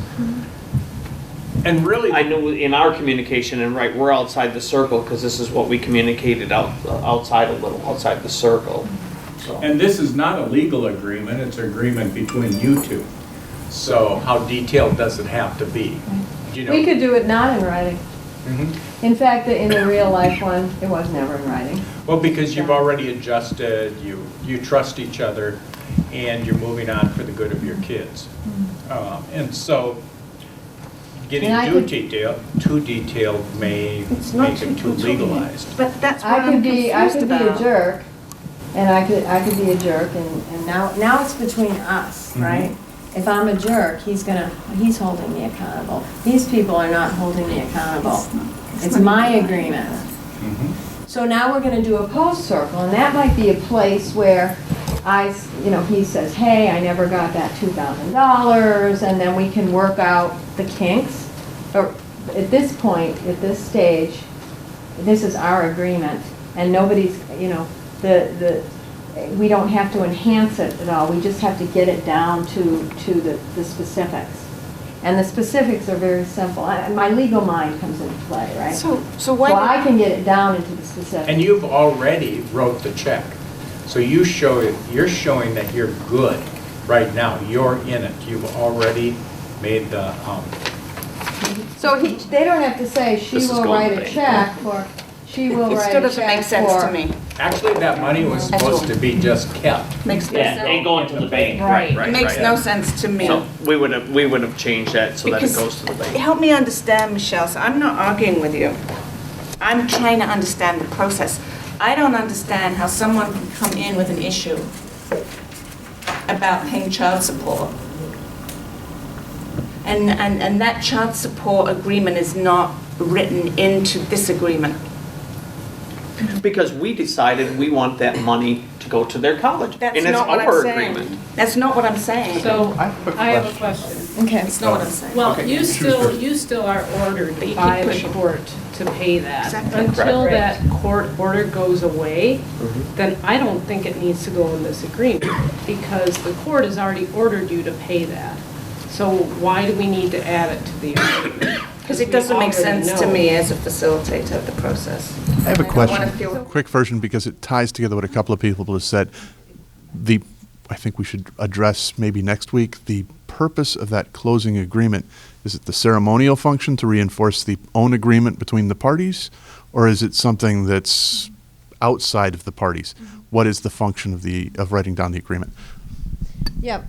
And really, I knew in our communication, and right, we're outside the circle, because this is what we communicated outside a little, outside the circle, so. and this is not a legal agreement, it's an agreement between you two. So how detailed does it have to be? You know, We could do it not in writing. Mhm. In fact, in the real life one, it was never in writing. Well, because you've already adjusted, you trust each other, and you're moving on for the good of your kids. And so, getting And I too could- detailed may It's not make it too legalized. But that's what I I'm could be confused a about. jerk, and I could be a jerk, and now it's between us, right? If I'm a jerk, he's holding me accountable. These people are not holding me accountable. It's my agreement. So now we're gonna do a post circle, and that might be a place where he says, hey, I never got that $2,000, and then we can work out the kinks. Or at this point, at this stage, this is our agreement, and nobody's, we don't have to enhance it at all. We just have to get it down to the specifics. And the specifics are very simple. My legal mind comes into play, right? So why? I can get it down into the specifics. And you've already wrote the check. So you're showing that you're good right now. You're in it. You've already made the, So they don't have to say, she This is will going write to a bank. check for, she will It write still a doesn't make check sense to for. me. actually, that money was supposed to be just kept. Makes no Yeah, sense. ain't going to the bank. Right. It makes no sense to me. So we would have changed that so that it Because- goes to the bank. Help me understand, Michelle. So I'm not arguing with you. I'm trying to understand the process. I don't understand how someone can come in with an issue about paying child support. And that child support agreement is not written into this agreement. Because we decided we want that money to go to their college. That's And it's not what I'm our saying. agreement. That's not what I'm saying. So, I have a I have a question. Okay. It's not what I'm saying. Well, you still are ordered But you by keep the pushing. court to pay that. Exactly. Until Right. that court order goes away, Mm-hmm. then I don't think it needs to go in this agreement, because the court has already ordered you to pay that. So why do we need to add it to the agreement? Because it doesn't make we sense already to know. me as a facilitator of the process. I have a don't question, wanna feel- quick version, because it ties together what a couple of people have said. I think we should address maybe next week, the purpose of that closing agreement. Is it the ceremonial function to reinforce the own agreement between the parties? Or is it something that's outside of the parties? What is the function of writing down the agreement? Yep.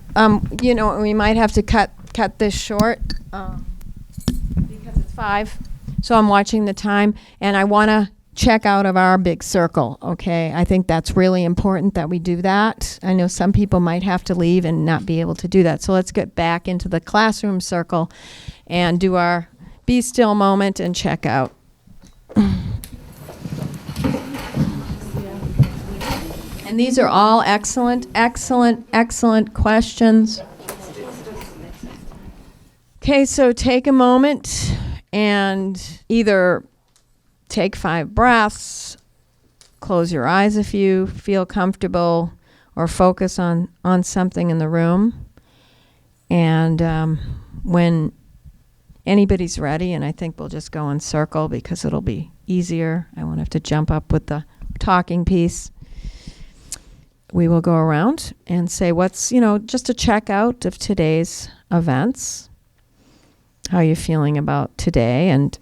We might have to cut this short because it's 5. So I'm watching the time, and I want to check out of our big circle, okay? I think that's really important that we do that. I know some people might have to leave and not be able to do that. So let's get back into the classroom circle and do our be still moment and check out. And these are all excellent, excellent, excellent questions. Okay, so take a moment and either take 5 breaths, close your eyes if you feel comfortable, or focus on something in the room. And when anybody's ready, and I think we'll just go in circle because it'll be easier. I won't have to jump up with the talking piece. We will go around and say what's, just a check out of today's events. How you're feeling about today and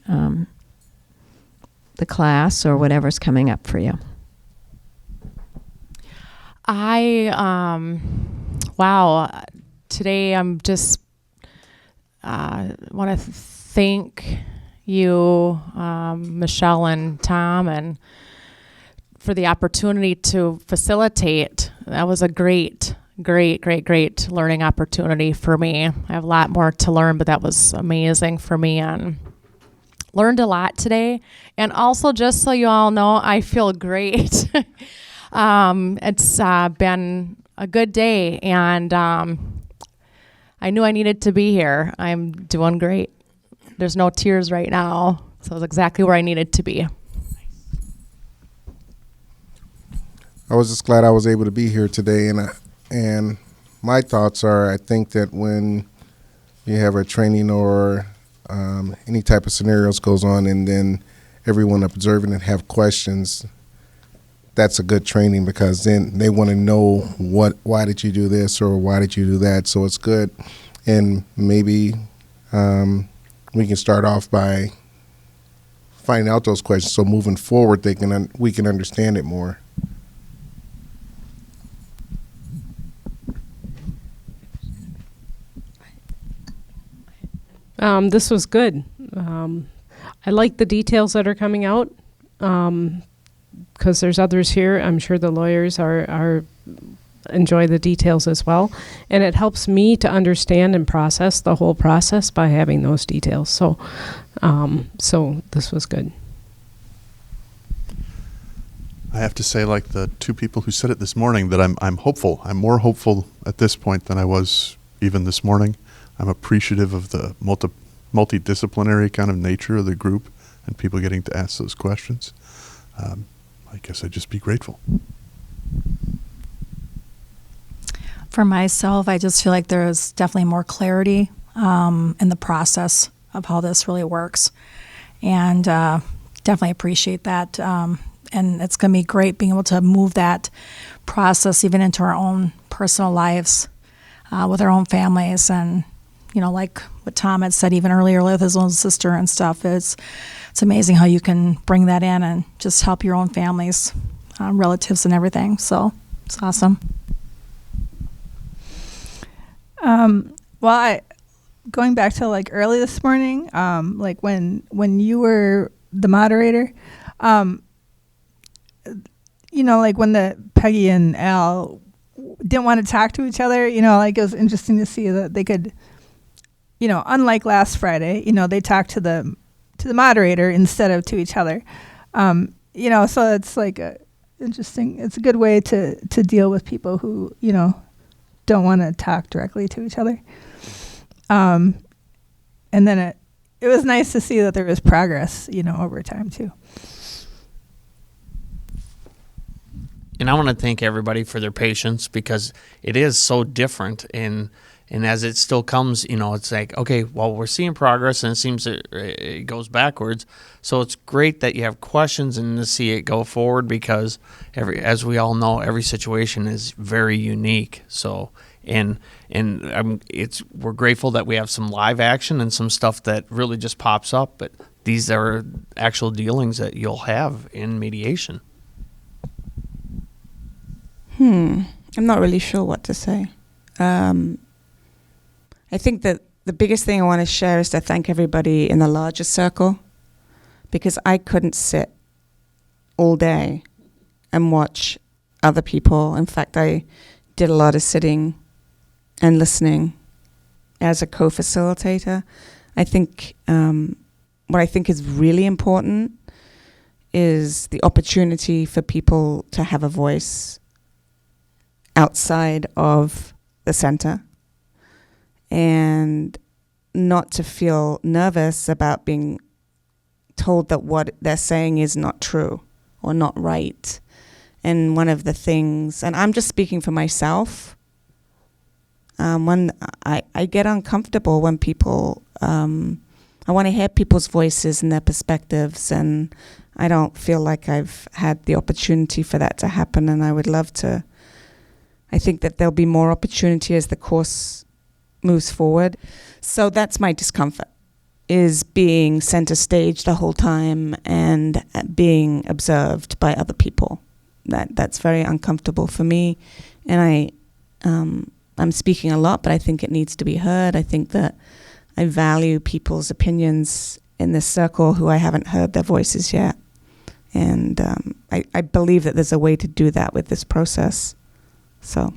the class or whatever's coming up for you. Today I'm just want to thank you, Michelle and Tom, and for the opportunity to facilitate. That was a great learning opportunity for me. I have a lot more to learn, but that was amazing for me, and learned a lot today. And also, just so you all know, I feel great. It's been a good day, and I knew I needed to be here. I'm doing great. There's no tears right now, so it's exactly where I needed to be. I was just glad I was able to be here today, and my thoughts are, I think that when you have a training or any type of scenarios goes on, and then everyone observing and have questions, that's a good training, because then they want to know why did you do this or why did you do that. So it's good, and maybe we can start off by finding out those questions, so moving forward we can understand it more. This was good. I like the details that are coming out, because there's others here. I'm sure the lawyers are enjoy the details as well, and it helps me to understand and process the whole process by having those details. So this was good. I have to say, like the two people who said it this morning, that I'm hopeful. I'm more hopeful at this point than I was even this morning. I'm appreciative of the multidisciplinary kind of nature of the group and people getting to ask those questions. I guess I'd just be grateful. For myself, I just feel like there's definitely more clarity in the process of how this really works, and definitely appreciate that. And it's going to be great being able to move that process even into our own personal lives with our own families. And, you know, like what Tom had said even earlier with his own sister and stuff, it's amazing how you can bring that in and just help your own families, relatives and everything. So it's awesome. Well, going back to like early this morning, like when you were the moderator, you know, like when the Peggy and Al didn't want to talk to each other, you know, like it was interesting to see that they could, you know, unlike last Friday, you know, they talked to the moderator instead of to each other. You know, so it's like interesting. It's a good way to deal with people who, you know, don't want to talk directly to each other. And then it was nice to see that there was progress, you know, over time too. And I want to thank everybody for their patience, because it is so different. And as it still comes, you know, it's like, okay, well, we're seeing progress, and it seems it goes backwards. So it's great that you have questions and to see it go forward, because as we all know, every situation is very unique. So we're grateful that we have some live action and some stuff that really just pops up. But these are actual dealings that you'll have in mediation. I'm not really sure what to say. I think that the biggest thing I want to share is to thank everybody in the larger circle, because I couldn't sit all day and watch other people. In fact, I did a lot of sitting and listening as a co-facilitator. I think what I think is really important is the opportunity for people to have a voice outside of the center, and not to feel nervous about being told that what they're saying is not true or not right. And one of the things, and I'm just speaking for myself, when I get uncomfortable when people, I want to hear people's voices and their perspectives, and I don't feel like I've had the opportunity for that to happen, and I would love to. I think that there'll be more opportunity as the course moves forward. So that's my discomfort, is being center stage the whole time and being observed by other people. That's very uncomfortable for me. And I'm speaking a lot, but I think it needs to be heard. I think that I value people's opinions in this circle who I haven't heard their voices yet. And I believe that there's a way to do that with this process. So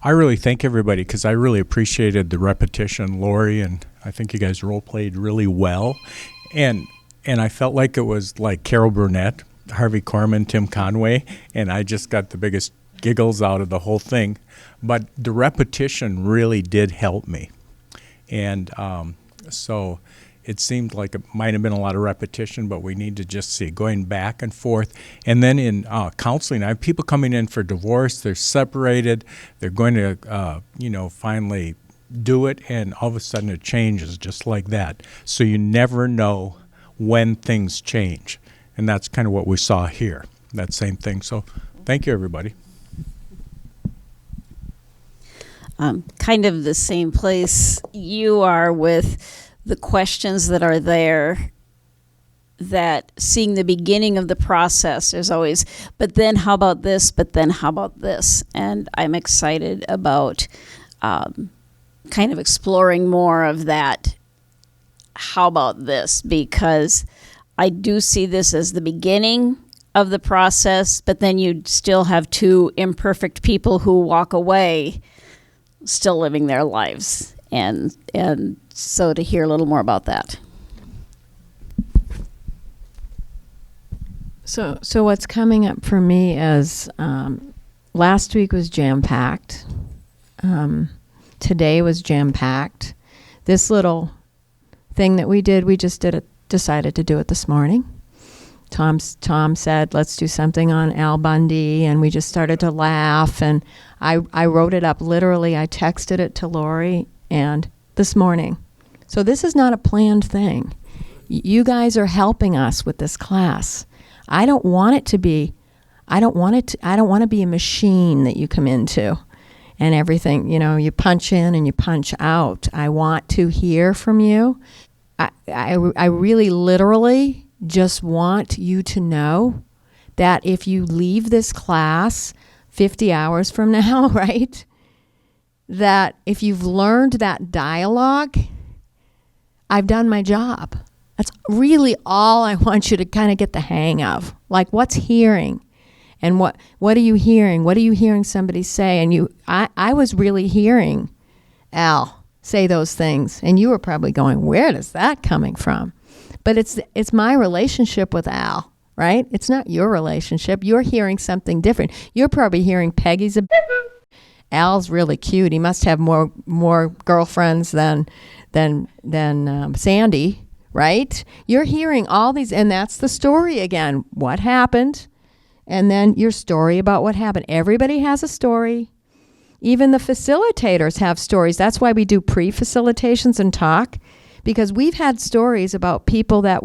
I really thank everybody, because I really appreciated the repetition, Lori, and I think you guys role played really well. And I felt like it was like Carol Burnett, Harvey Korman, Tim Conway, and I just got the biggest giggles out of the whole thing. But the repetition really did help me. And so it seemed like it might have been a lot of repetition, but we need to just see going back and forth. And then in counseling, I have people coming in for divorce. They're separated. They're going to, finally do it, and all of a sudden it changes just like that. So you never know when things change. And that's kind of what we saw here, that same thing. So thank you, everybody. Kind of the same place you are with the questions that are there, that seeing the beginning of the process, there's always, but then how about this, but then how about this? And I'm excited about kind of exploring more of that, how about this? Because I do see this as the beginning of the process, but then you still have two imperfect people who walk away still living their lives. And so to hear a little more about that. So what's coming up for me is last week was jam-packed. Today was jam-packed. This little thing that we did, we just decided to do it this morning. Tom said, let's do something on Al Bundy, and we just started to laugh, and I wrote it up literally. I texted it to Lori and this morning. So this is not a planned thing. You guys are helping us with this class. I don't want to be a machine that you come into and everything, you punch in and you punch out. I want to hear from you. I really literally just want you to know that if you leave this class 50 hours from now, right, that if you've learned that dialogue, I've done my job. That's really all I want you to kind of get the hang of. Like, what's hearing? And what are you hearing? What are you hearing somebody say? And I was really hearing Al say those things. And you were probably going, where is that coming from? But it's my relationship with Al, right? It's not your relationship. You're hearing something different. You're probably hearing Peggy's Al's really cute. He must have more girlfriends than Sandy, right? You're hearing all these, and that's the story again. What happened? And then your story about what happened. Everybody has a story. Even the facilitators have stories. That's why we do pre-facilitations and talk, because we've had stories about people that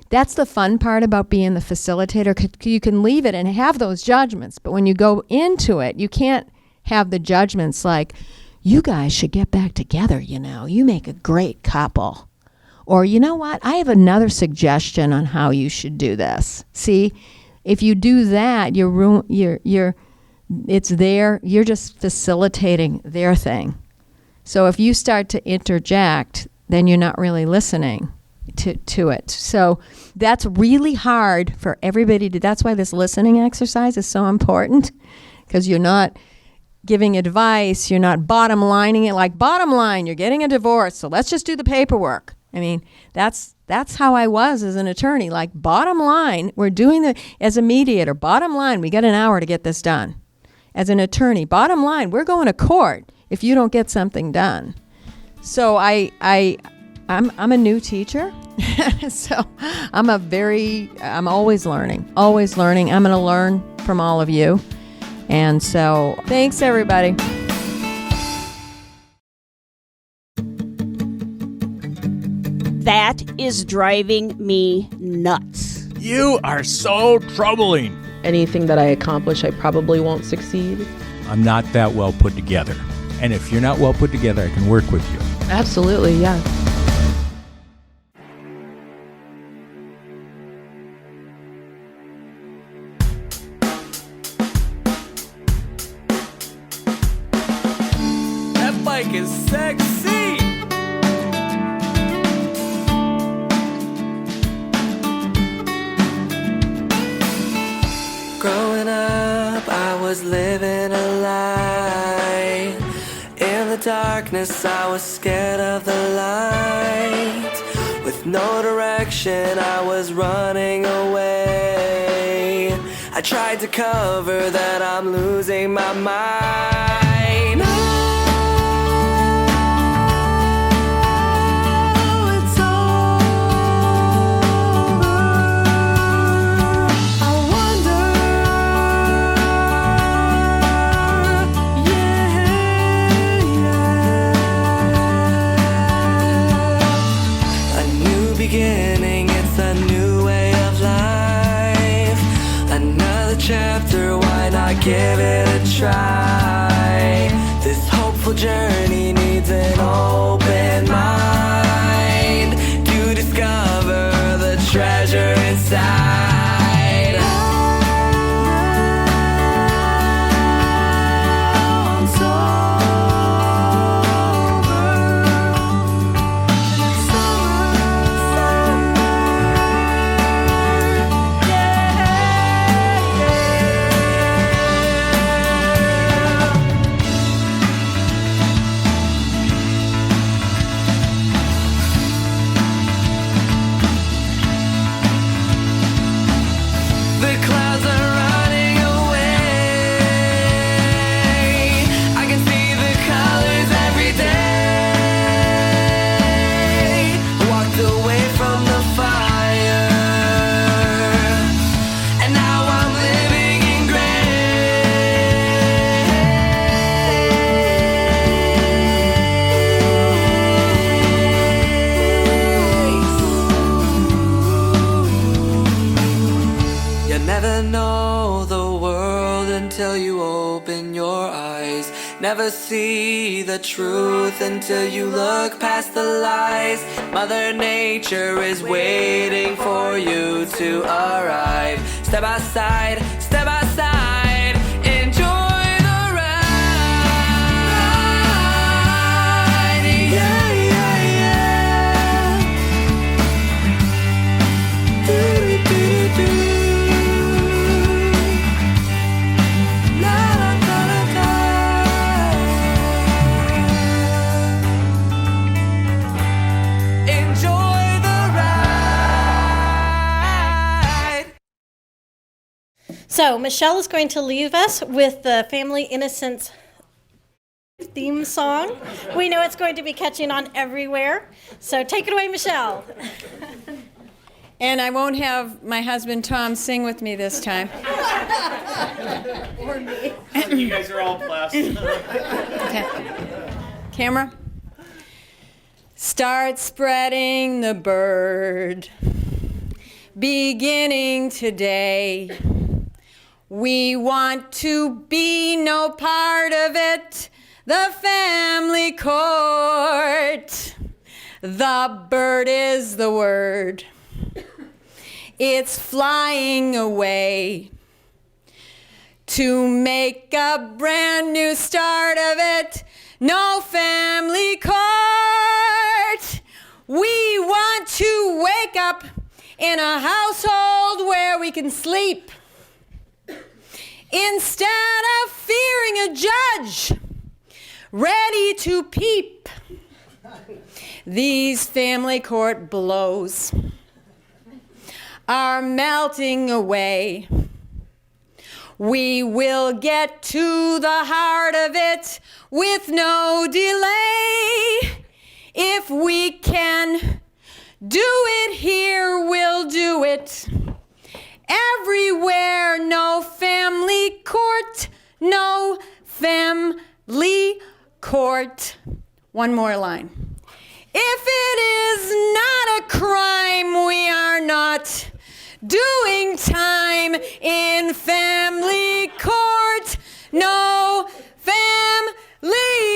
that's the fun part about being the facilitator. You can leave it and have those judgments, but when you go into it, you can't have the judgments like, you guys should get back together, you make a great couple. Or, you know what, I have another suggestion on how you should do this. See, if you do that, it's you're just facilitating their thing. So if you start to interject, then you're not really listening to it. So that's really hard for everybody to, that's why this listening exercise is so important, because you're not giving advice, you're not bottom lining it like, bottom line, you're getting a divorce, so let's just do the paperwork. That's how I was as an attorney. Like, bottom line, we're doing as a mediator, bottom line, we got an hour to get this done. As an attorney, bottom line, we're going to court if you don't get something done. So I'm a new teacher, so I'm always learning. I'm going to learn from all of you. And so thanks, everybody. That is driving me nuts. You are so troubling. Anything that I accomplish, I probably won't succeed. I'm not that well put together. And if you're not well put together, I can work with you. Absolutely, yeah. That bike is sexy. Growing up, I was living a lie. In the darkness, I was scared of the light. With no direction, I was running away. I tried to cover that I'm losing my mind. Now it's over. I wonder, yeah. A new beginning, it's a new way of life. Another chapter, why not give it a try? This hopeful journey needs an open mind to discover the treasure inside. I'm The clouds are running away. I can see the colors every day. Walked away from the fire, and now I'm living in grace. You never know the world until you open your eyes. Never see the truth until you look past the lies. Mother Nature is waiting for you to arrive. Step by side, step by side. Enjoy the ride. Yeah, yeah, yeah. Do-do-do-do-do. Enjoy the ride. So Michelle is going to leave us with the Family Innocence theme song. We know it's going to be catching on everywhere. So take it away, Michelle. And I won't have my husband Tom sing with me this time. Or me. You guys are all blessed. Okay. Camera. Start spreading the bird, beginning today. We want to be no part of it, the family court. The bird is the word. It's flying away to make a brand new start of it. No family court. We want to wake up in a household where we can sleep instead of fearing a judge ready to peep. These family court blows are melting away. We will get to the heart of it with no delay. If we can do it here, we'll do it everywhere. No family court, no family court. One more line. If it is not a crime, we are not doing time in family court. No family